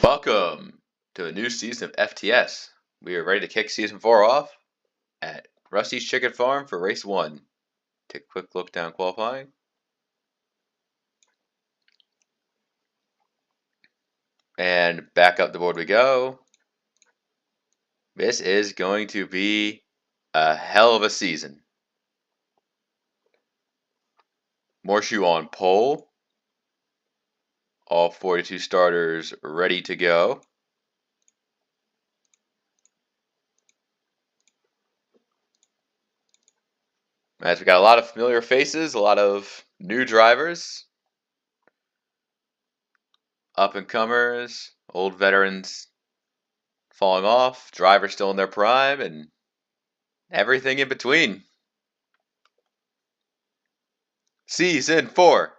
Welcome to a new season of FTS. We are ready to kick season 4 off at Rusty's Chicken Farm for race 1. Take a quick look down qualifying. And back up the board we go. This is going to be a hell of a season. Morshoe on pole. All 42 starters ready to go. As we got a lot of familiar faces, a lot of new drivers, up and comers, old veterans falling off, drivers still in their prime, and everything in between. Season 4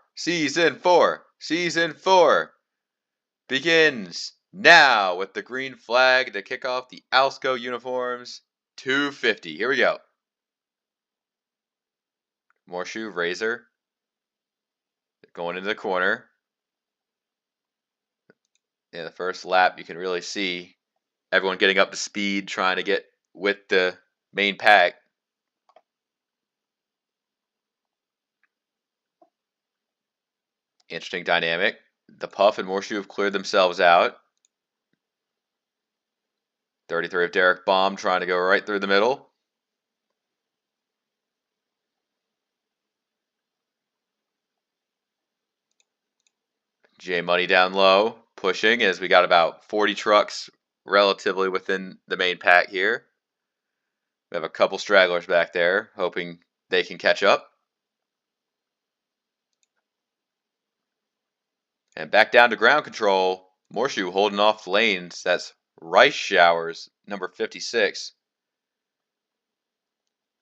begins now with the green flag to kick off the Alsco uniforms 250. Here we go. Morshoe, Razor, going into the corner. In the first lap, you can really see everyone getting up to speed, trying to get with the main pack. Interesting dynamic. The Puff and Morshoe have cleared themselves out. 33 of Derek Baum trying to go right through the middle. J Money down low, pushing as we got about 40 trucks relatively within the main pack here. We have a couple stragglers back there, hoping they can catch up. And back down to ground control. Morshoe holding off the lanes. That's Rice Showers, number 56.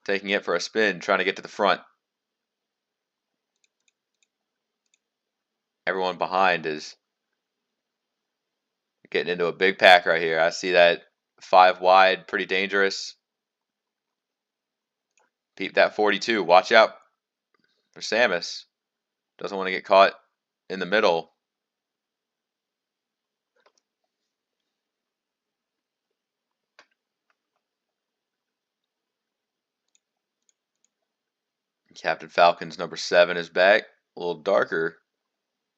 Taking it for a spin, trying to get to the front. Everyone behind is getting into a big pack right here. I see that 5 wide, pretty dangerous. Peep that 42. Watch out for Samus. Doesn't want to get caught in the middle. Captain Falcon's number 7 is back. A little darker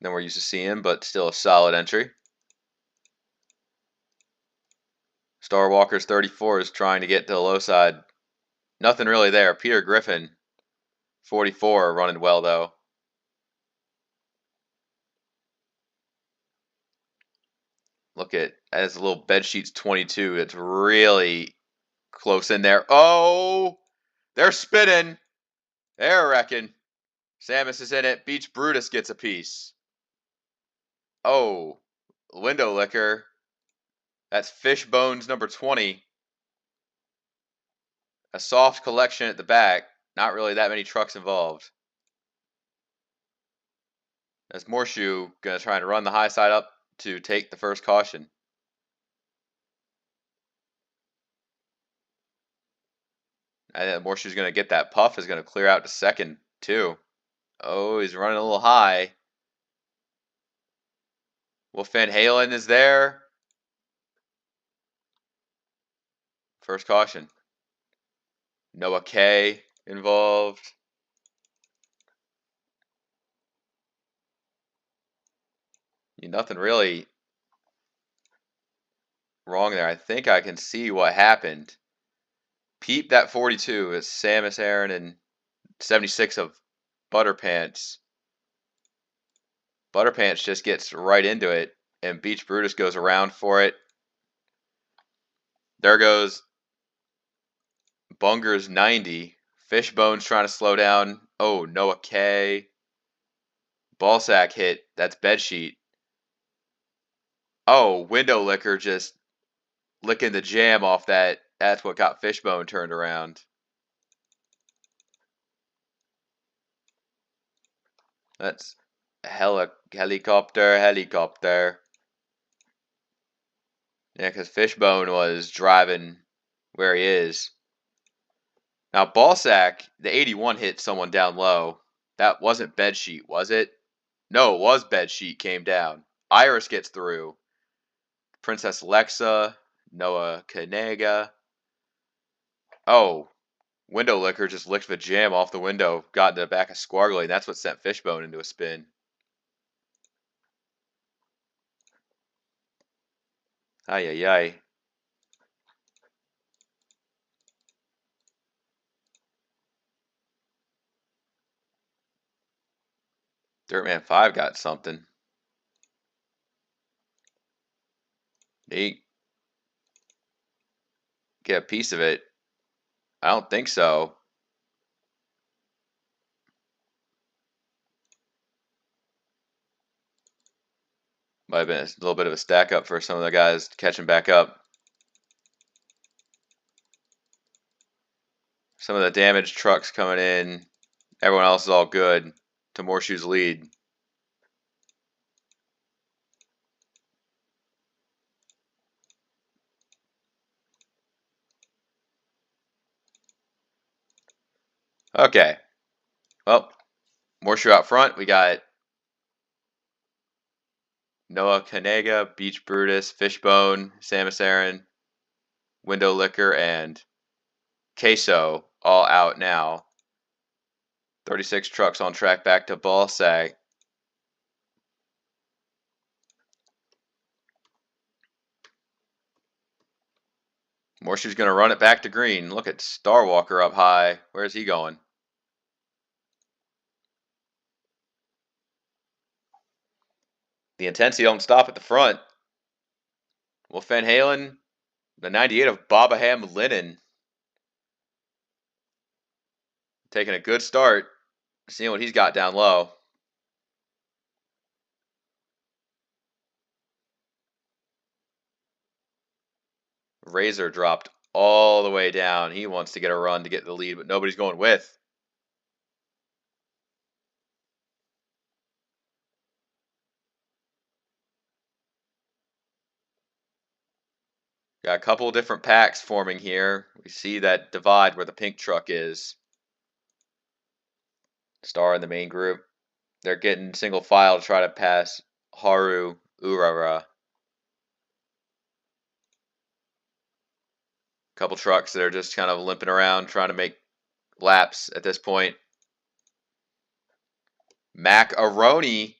than we're used to seeing, but still a solid entry. Star Walker's 34 is trying to get to the low side. Nothing really there. Peter Griffin, 44, running well though. Look at as a little bed sheets 22. It's really close in there. Oh, they're spinning. They're wrecking. Samus is in it. Beach Brutus gets a piece. Oh, window licker. That's Fishbones number 20. A soft collection at the back. Not really that many trucks involved. As Morshoe going to try and run the high side up to take the first caution. I think Morshoe's going to get that. Puff is going to clear out to second, too. Oh, he's running a little high. Wolf Van Halen is there. First caution. Noah K involved. Nothing really wrong there. I think I can see what happened. Peep that 42 is Samus Aran and 76 of Butterpants. Butterpants just gets right into it, and Beach Brutus goes around for it. There goes Bunger's 90. Fishbone's trying to slow down. Oh, Noah K. Ballsack hit. That's Bedsheet. Oh, Window Licker just licking the jam off that. That's what got Fishbone turned around. That's helicopter. Yeah, because Fishbone was driving where he is. Now, Ballsack, the 81 hit someone down low. That wasn't Bedsheet, was it? No, it was Bedsheet came down. Iris gets through. Princess Lexa, Noah Kanega. Oh, Window Licker just licked the jam off the window, got into the back of Squargly, and that's what sent Fishbone into a spin. Ay, ay, ay. Dirtman 5 got something. Neat. Get a piece of it. I don't think so. Might have been a little bit of a stack up for some of the guys catching back up. Some of the damaged trucks coming in. Everyone else is all good. To Morshoe's lead. Okay. Well, Morshoe out front. We got Noah Kanega, Beach Brutus, Fishbone, Samus Aran, Window Licker, and Queso all out now. 36 trucks on track back to Ballsack. Morshoe's going to run it back to green. Look at Starwalker up high. Where's he going? The intensity don't stop at the front. Well, Van Halen, the 98 of Bobaham Linen, taking a good start. Seeing what he's got down low. Razor dropped all the way down. He wants to get a run to get the lead, but nobody's going with. Got a couple of different packs forming here. We see that divide where the pink truck is. Star in the main group. They're getting single file to try to pass Haru Urara. Couple trucks that are just kind of limping around trying to make laps at this point. Macaroni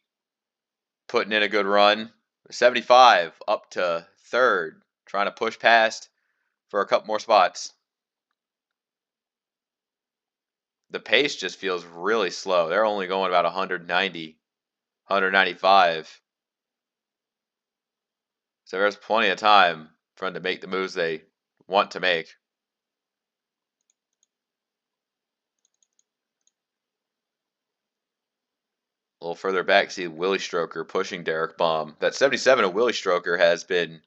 putting in a good run. 75 up to third. Trying to push past for a couple more spots. The pace just feels really slow. They're only going about 190, 195. So there's plenty of time for them to make the moves they want to make. A little further back, see Willie Stroker pushing Derek Baum. That 77 of Willie Stroker has been...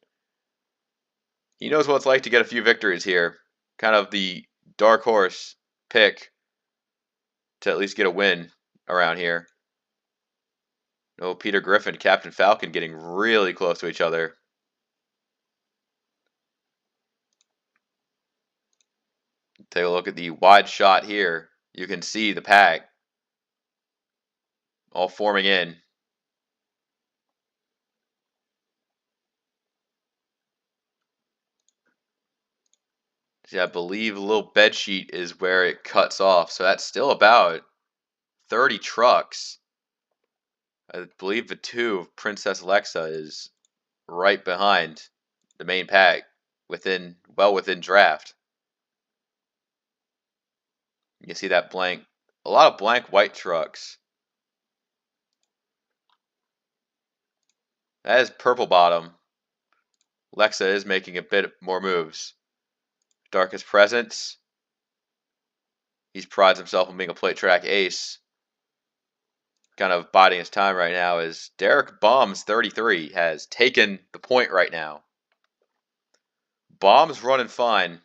He knows what it's like to get a few victories here. Kind of the dark horse pick to at least get a win around here. Oh, Peter Griffin, Captain Falcon getting really close to each other. Take a look at the wide shot here. You can see the pack all forming in. See, I believe the little bed sheet is where it cuts off. So that's still about 30 trucks. I believe the 2 of Princess Lexa is right behind the main pack, well within draft. You can see that blank, a lot of blank white trucks. That is purple bottom. Lexa is making a bit more moves. Darkest Presence. He prides himself on being a plate track ace. Kind of biding his time right now is Derek Baum's 33 has taken the point right now. Baum's running fine,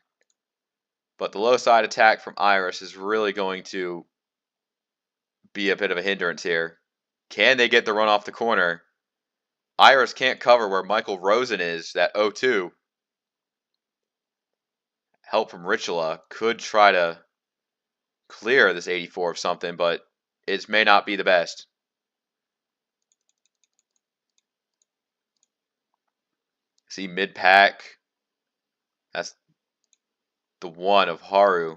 but the low side attack from Iris is really going to be a bit of a hindrance here. Can they get the run off the corner? Iris can't cover where Michael Rosen is, that 0-2. Help from Richula could try to clear this 84 of something, but it may not be the best. See mid-pack. That's the one of Haru.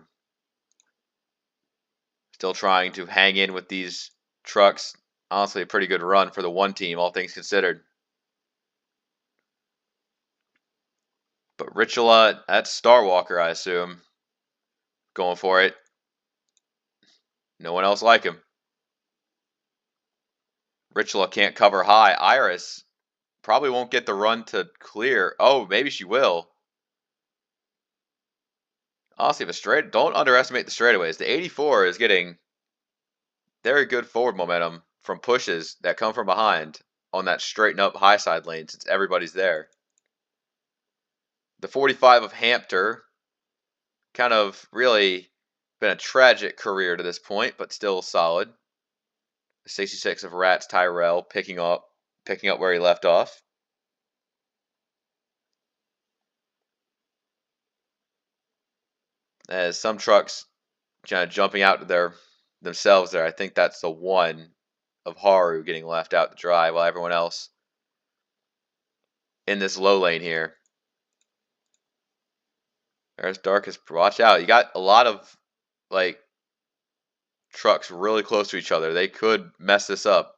Still trying to hang in with these trucks. Honestly, a pretty good run for the one team, all things considered. But Richula, that's Starwalker, I assume. Going for it. No one else like him. Richula can't cover high. Iris probably won't get the run to clear. Oh, maybe she will. Honestly, if a straight, don't underestimate the straightaways. The 84 is getting very good forward momentum from pushes that come from behind on that straighten up high side lane since everybody's there. The 45 of Hampter, kind of really been a tragic career to this point, but still solid. The 66 of Rats Tyrell picking up where he left off. As some trucks kind of jumping out to themselves there. I think that's the one of Haru getting left out to dry while everyone else in this low lane here. There's Darkest. Watch out. You got a lot of like trucks really close to each other. They could mess this up.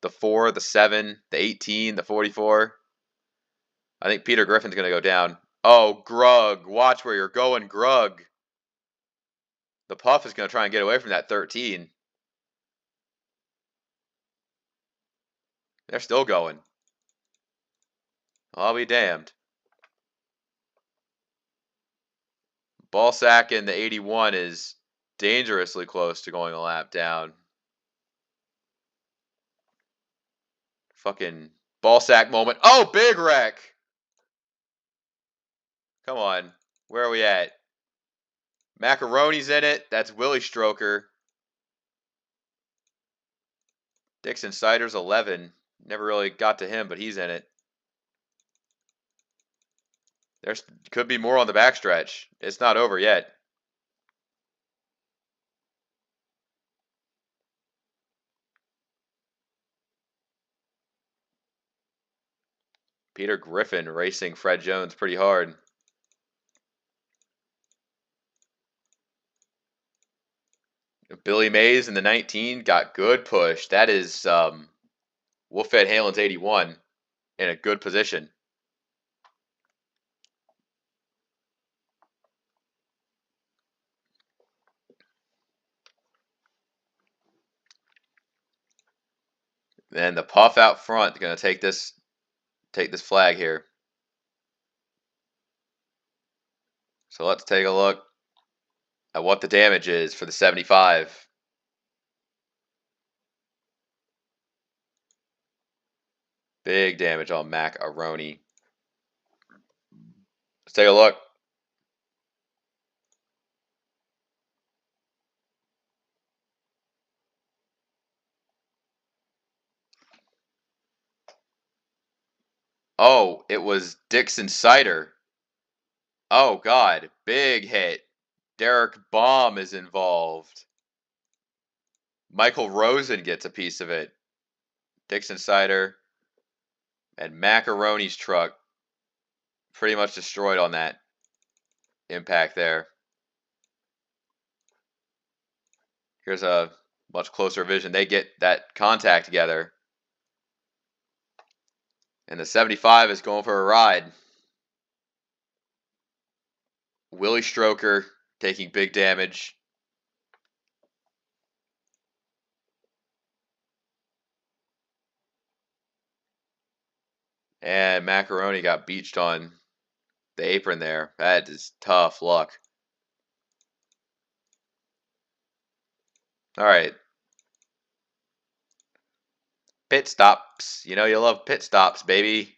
The 4, the 7, the 18, the 44. I think Peter Griffin's going to go down. Oh, Grug. Watch where you're going, Grug. The Puff is going to try and get away from that 13. They're still going. I'll be damned. Ballsack in the 81 is dangerously close to going a lap down. Fucking Ballsack moment. Oh, big wreck. Come on. Where are we at? Macaroni's in it. That's Willie Stroker. Dixon Sider's 11. Never really got to him, but he's in it. There could be more on the backstretch. It's not over yet. Peter Griffin racing Fred Jones pretty hard. Billy Mays in the 19 got good push. That is Wolfed Halen's 81 in a good position. Then the Puff out front going to take this flag here. So let's take a look at what the damage is for the 75. Big damage on Macaroni. Let's take a look. Oh, it was Dixon Cider. Oh, God. Big hit. Derek Baum is involved. Michael Rosen gets a piece of it. Dixon Cider and Macaroni's truck pretty much destroyed on that impact there. Here's a much closer vision. They get that contact together. And the 75 is going for a ride. Willie Stroker taking big damage. And Macaroni got beached on the apron there. That is tough luck. All right. Pit stops. You know you love pit stops, baby.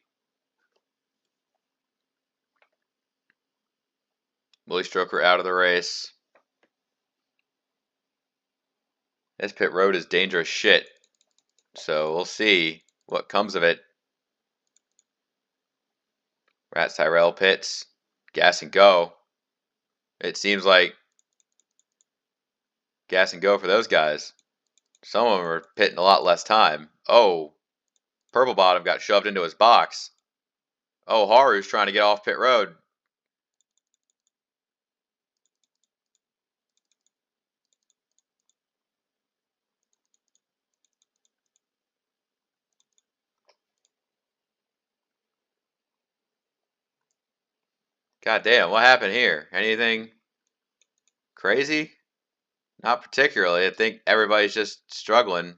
Willie Stroker out of the race. This pit road is dangerous shit. So we'll see what comes of it. Rats Tyrell pits. Gas and go. It seems like gas and go for those guys. Some of them are pitting a lot less time. Oh, Purple Bottom got shoved into his box. Oh, Haru's trying to get off pit road. God damn, what happened here? Anything crazy? Not particularly. I think everybody's just struggling.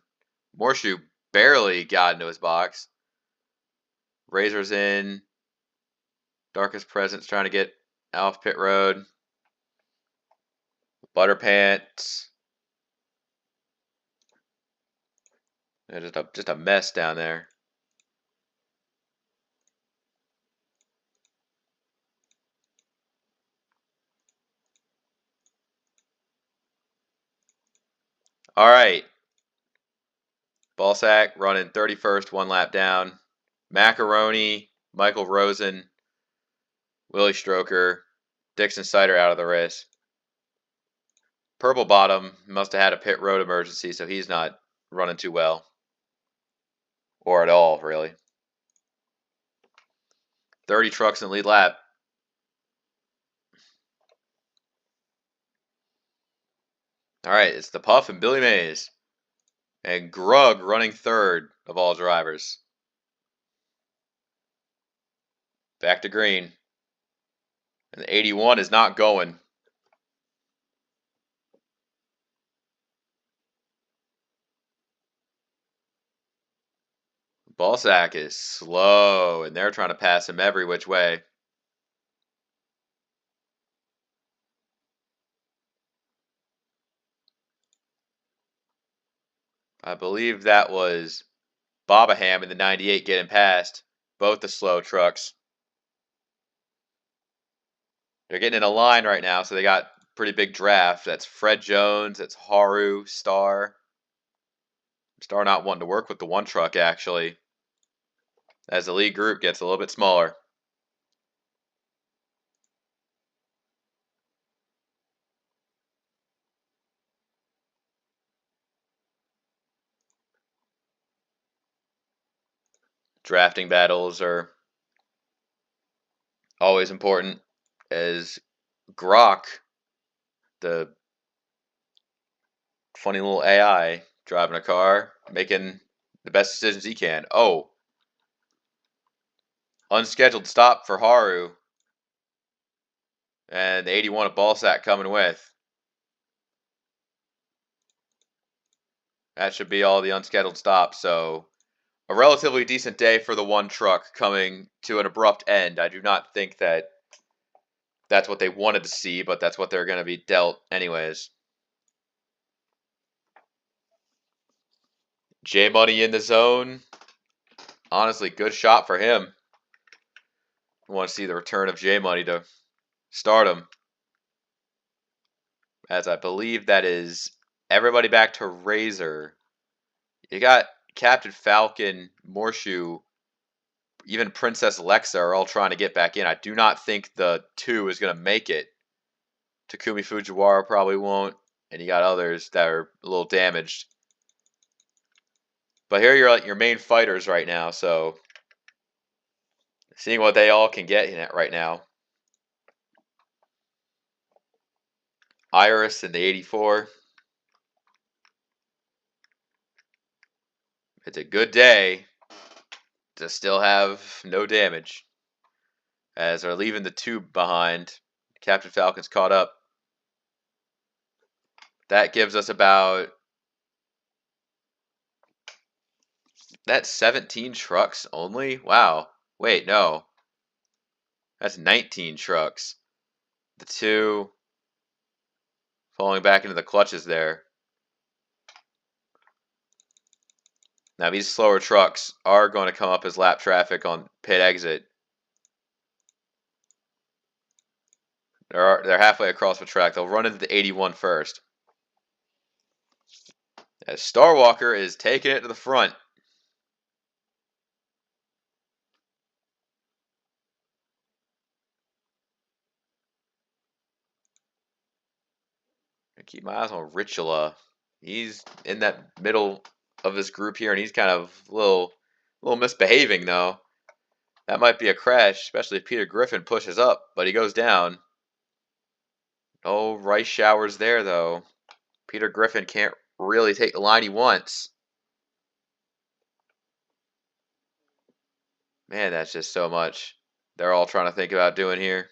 Morshu barely got into his box. Razor's in. Darkest Presence trying to get off pit road. Butterpants. Just a mess down there. All right. Ballsack running 31st, one lap down. Macaroni, Michael Rosen, Willie Stroker, Dixon Sider out of the race. Purple Bottom must have had a pit road emergency, so he's not running too well. Or at all, really. 30 trucks in the lead lap. All right, it's the Puff and Billy Mays. And Grug running third of all drivers. Back to green. And the 81 is not going. Ballsack is slow, and they're trying to pass him every which way. I believe that was Bobaham in the 98 getting past both the slow trucks. They're getting in a line right now, so they got pretty big draft. That's Fred Jones, that's Haru, Star. Star not wanting to work with the one truck, actually, as the lead group gets a little bit smaller. Drafting battles are always important, as Grok, the funny little AI, driving a car, making the best decisions he can. Oh, unscheduled stop for Haru. And the 81 of Ballsack coming with. That should be all the unscheduled stops. So a relatively decent day for the one truck coming to an abrupt end. I do not think that that's what they wanted to see, but that's what they're going to be dealt anyways. J Money in the zone. Honestly, good shot for him. I want to see the return of J Money to stardom. As I believe that is everybody back to Razor. You got Captain Falcon, Morshu, even Princess Alexa are all trying to get back in. I do not think the 2 is going to make it. Takumi Fujiwara probably won't. And you got others that are a little damaged. But here you're like your main fighters right now, so seeing what they all can get in it right now. Iris in the 84. It's a good day to still have no damage. As they're leaving the 2 behind. Captain Falcon's caught up. That gives us about... That's 17 trucks only? Wow. Wait, no. That's 19 trucks. The 2 falling back into the clutches there. Now these slower trucks are going to come up as lap traffic on pit exit. They're halfway across the track. They'll run into the 81 first. As Starwalker is taking it to the front. I keep my eyes on Richula. He's in that middle of this group here, and he's kind of a little misbehaving though. That might be a crash, especially if Peter Griffin pushes up, but he goes down. Oh, Rice showers there, though. Peter Griffin can't really take the line he wants. Man, that's just so much they're all trying to think about doing here.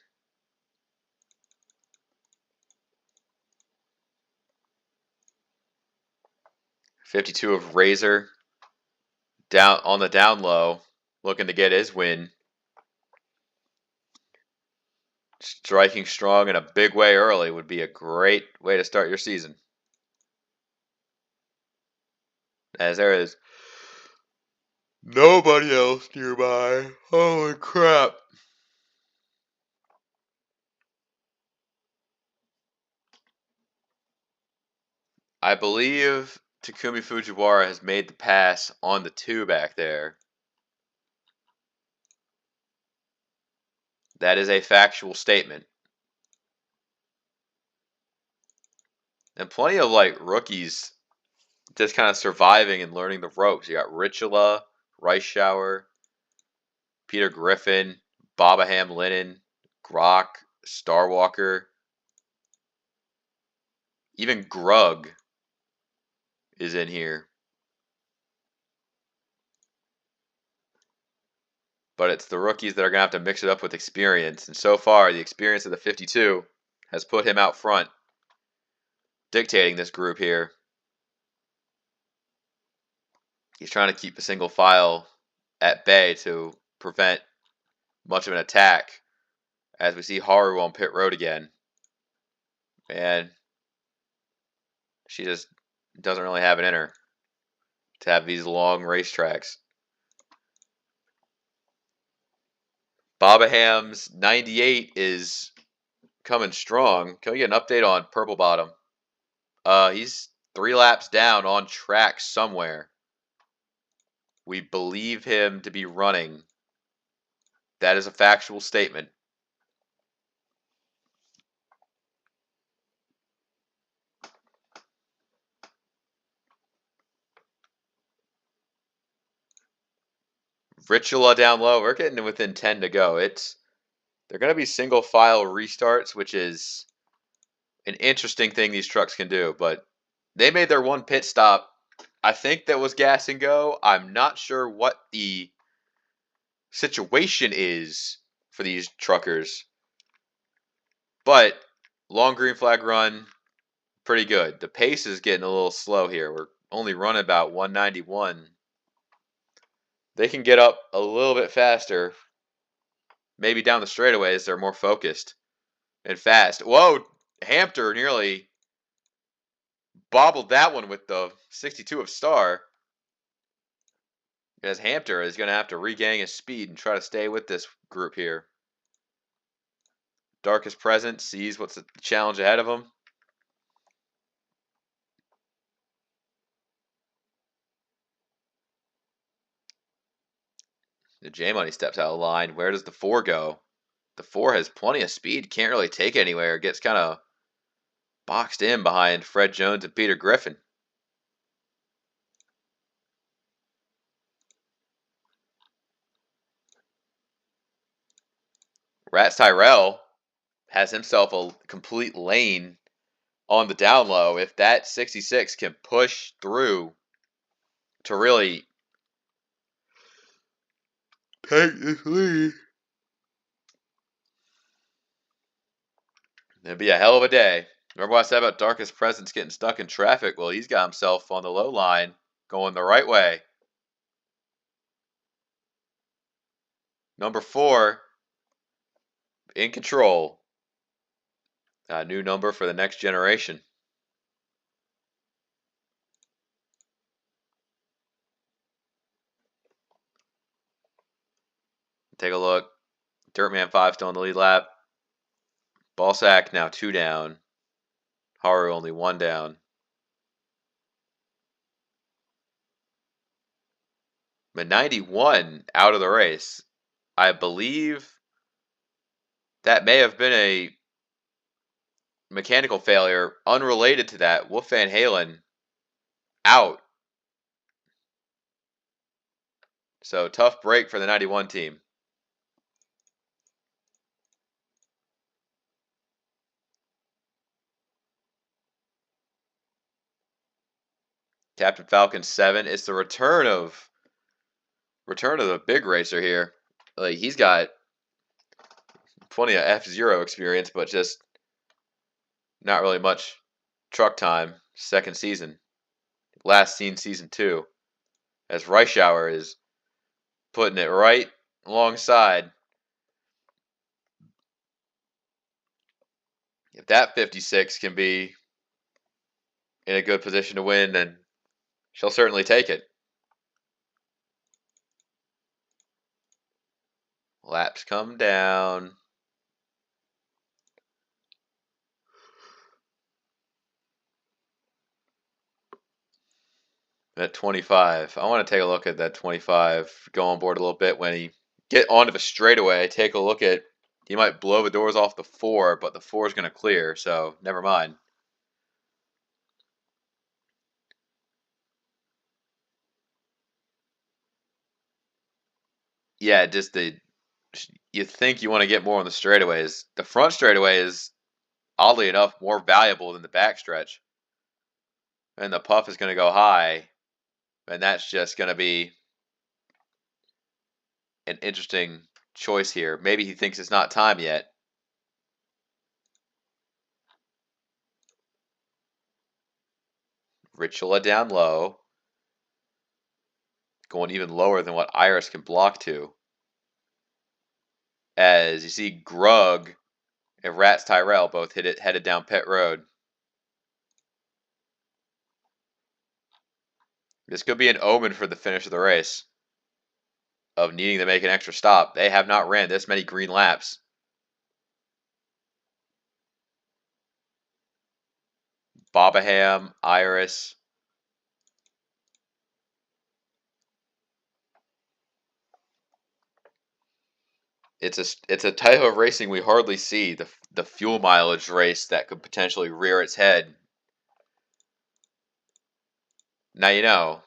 .52 of Razor down on the down low, looking to get his win. Striking strong in a big way early would be a great way to start your season. As there is nobody else nearby. Holy crap. I believe Takumi Fujiwara has made the pass on the 2 back there. That is a factual statement. And plenty of rookies just kind of surviving and learning the ropes. You got Richula, Rice Shower, Peter Griffin, Bobaham Lennon, Grok, Starwalker, even Grug is in here. But it's the rookies that are going to have to mix it up with experience. And so far, the experience of the 52 has put him out front, dictating this group here. He's trying to keep a single file at bay to prevent much of an attack as we see Haru on pit road again. And she just doesn't really have it in her to have these long racetracks. Bobaham's 98 is coming strong. Can we get an update on Purple Bottom? He's 3 laps down on track somewhere. We believe him to be running. That is a factual statement. Richula down low. We're getting within 10 to go. They're going to be single file restarts, which is an interesting thing these trucks can do. But they made their 1 pit stop. I think that was gas and go. I'm not sure what the situation is for these truckers. But long green flag run, pretty good. The pace is getting a little slow here. We're only running about 191. They can get up a little bit faster. Maybe down the straightaways, they're more focused and fast. Whoa, Hampter nearly bobbled that one with the 62 of Star. As Hampter is going to have to regain his speed and try to stay with this group here. Darkest Present sees what's the challenge ahead of him. The J-Money steps out of line. Where does the 4 go? The 4 has plenty of speed. Can't really take it anywhere. Gets kind of boxed in behind Fred Jones and Peter Griffin. Rats Tyrell has himself a complete lane on the down low. If that 66 can push through to really take this lead, it'd be a hell of a day. Remember what I said about Darkest Presence getting stuck in traffic? Well, he's got himself on the low line going the right way. Number 4 in control. A new number for the next generation. Take a look. Dirtman 5 still in the lead lap. Ballsack now 2 down. Haru only 1 down. But 91 out of the race. I believe that may have been a mechanical failure unrelated to that. Wolf Van Halen out. So tough break for the 91 team. Captain Falcon 7. It's the return of the big racer here. Like, he's got plenty of F-Zero experience, but just not really much truck time. Second season. Last seen season 2. As Reichauer is putting it right alongside. If that 56 can be in a good position to win, then she'll certainly take it. Laps come down. At 25. I want to take a look at that 25. Go on board a little bit when he get onto the straightaway. Take a look at. He might blow the doors off the 4, but the 4 is going to clear, so never mind. Yeah, just you think you want to get more on the straightaways. The front straightaway is oddly enough more valuable than the back stretch, and the puff is going to go high, and that's just going to be an interesting choice here. Maybe he thinks it's not time yet. Ritula down low. Going even lower than what Iris can block to. As you see Grug and Rats Tyrell both headed down pit road. This could be an omen for the finish of the race. Of needing to make an extra stop. They have not ran this many green laps. Bobaham, Iris. It's a type of racing we hardly see, the fuel mileage race that could potentially rear its head. Now you know.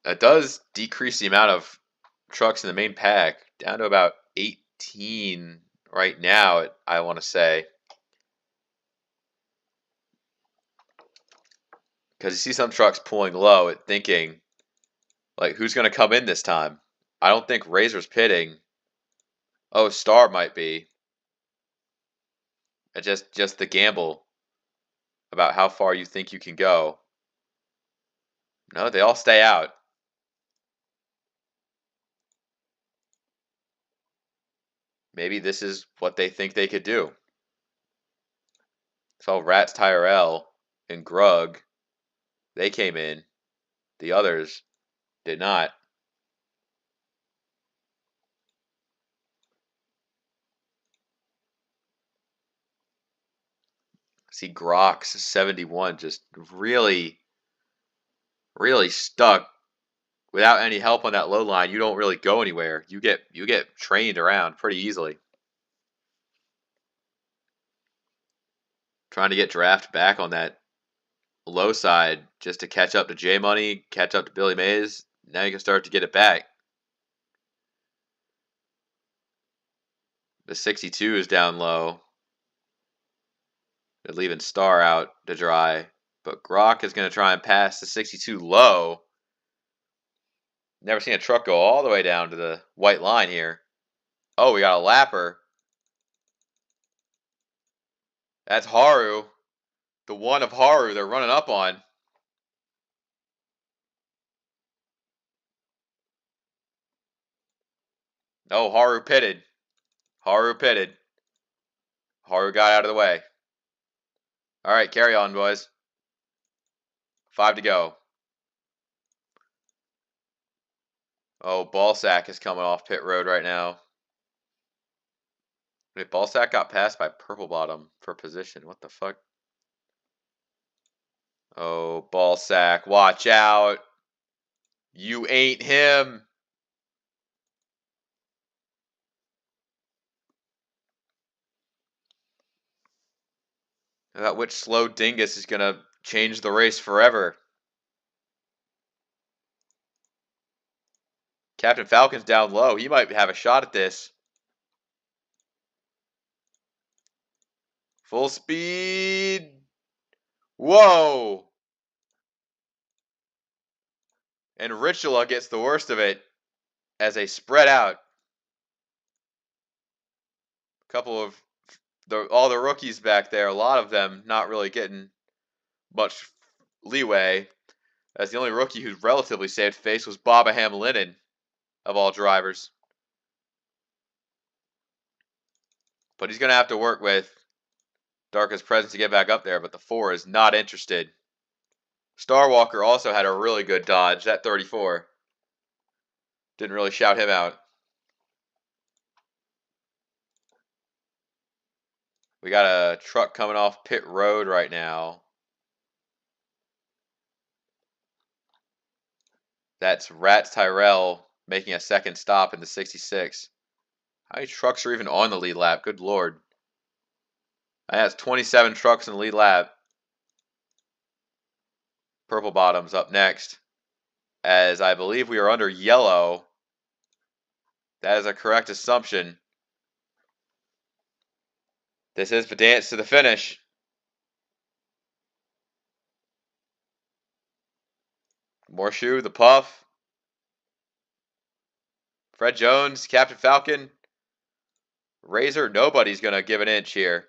It does decrease the amount of trucks in the main pack down to about 18 right now, I want to say. Because you see some trucks pulling low and thinking, like, who's going to come in this time? I don't think Razor's pitting. Oh, Star might be. Just the gamble about how far you think you can go. No, they all stay out. Maybe this is what they think they could do. So Rats Tyrell and Grug, they came in. The others did not. See Grox 71 just really stuck. Without any help on that low line, you don't really go anywhere. You get trained around pretty easily. Trying to get Draft back on that low side just to catch up to J Money, catch up to Billy Mays. Now you can start to get it back. The 62 is down low. They're leaving Star out to dry. But Grok is going to try and pass the 62 low. Never seen a truck go all the way down to the white line here. Oh, we got a lapper. That's Haru. The one of Haru they're running up on. Oh, Haru pitted. Haru pitted. Haru got out of the way. All right, carry on, boys. 5 to go. Oh, Ballsack is coming off pit road right now. Wait, Ballsack got passed by Purple Bottom for position. What the fuck? Oh, Ballsack, watch out. You ain't him. About which slow dingus is going to change the race forever. Captain Falcon's down low. He might have a shot at this. Full speed. Whoa. And Richula gets the worst of it as they spread out. A couple of all the rookies back there, a lot of them not really getting much leeway, as the only rookie who relatively saved face was Bobaham Linen, of all drivers. But he's going to have to work with Darka's presence to get back up there, but the 4 is not interested. Starwalker also had a really good dodge, that 34. Didn't really shout him out. We got a truck coming off pit road right now. That's Rats Tyrell making a second stop in the 66. How many trucks are even on the lead lap? Good lord. That's 27 trucks in the lead lap. Purple Bottoms up next. As I believe we are under yellow. That is a correct assumption. This is the dance to the finish. Morshoe, the Puff. Fred Jones, Captain Falcon. Razor, nobody's going to give an inch here.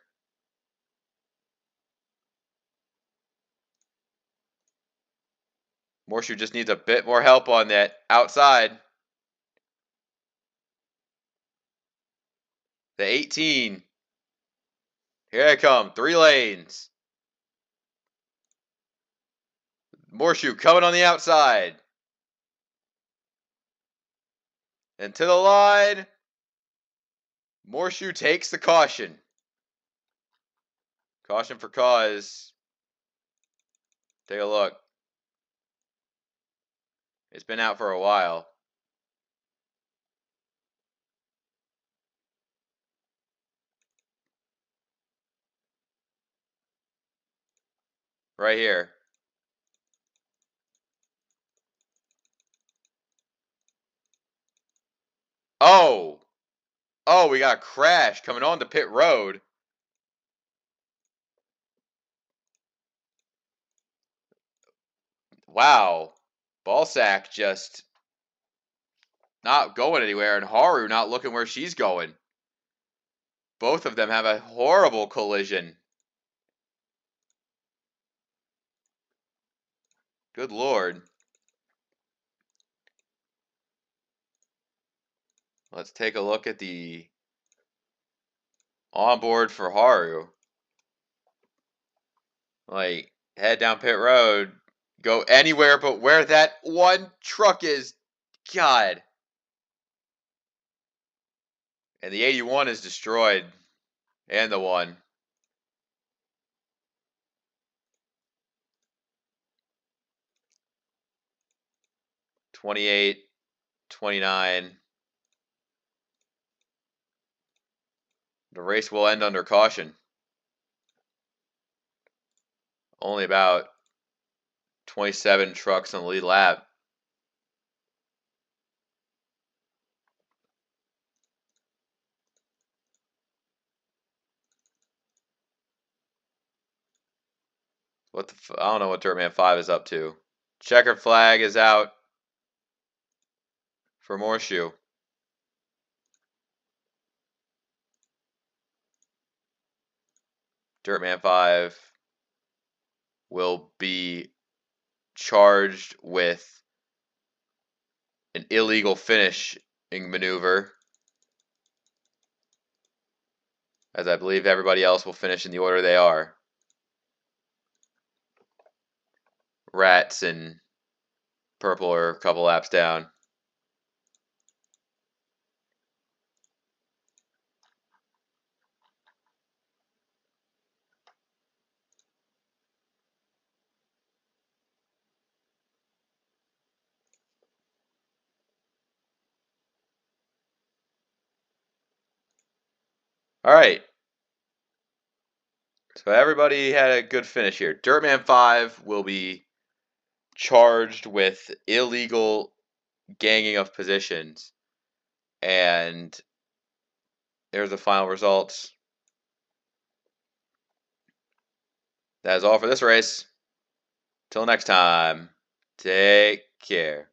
Morshoe just needs a bit more help on that outside. The 18. Here they come. 3 lanes. Morshoe coming on the outside. And to the line. Morshoe takes the caution. Caution for cause. Take a look. It's been out for a while. Right here. Oh! Oh, we got a crash coming on to pit road. Wow. Ballsack just not going anywhere, and Haru not looking where she's going. Both of them have a horrible collision. Good lord. Let's take a look at the onboard for Haru. Like, head down pit road. Go anywhere but where that one truck is. God. And the 81 is destroyed. And the 1. $28, $29. The race will end under caution. Only about 27 trucks on the lead lap. I don't know what Dirtman 5 is up to. Checkered flag is out for Morshoe. Dirtman 5 will be charged with an illegal finishing maneuver, as I believe everybody else will finish in the order they are. Rats and Purple are a couple laps down. All right. So everybody had a good finish here. Dirtman 5 will be charged with illegal ganging of positions. And there's the final results. That is all for this race. Till next time, take care.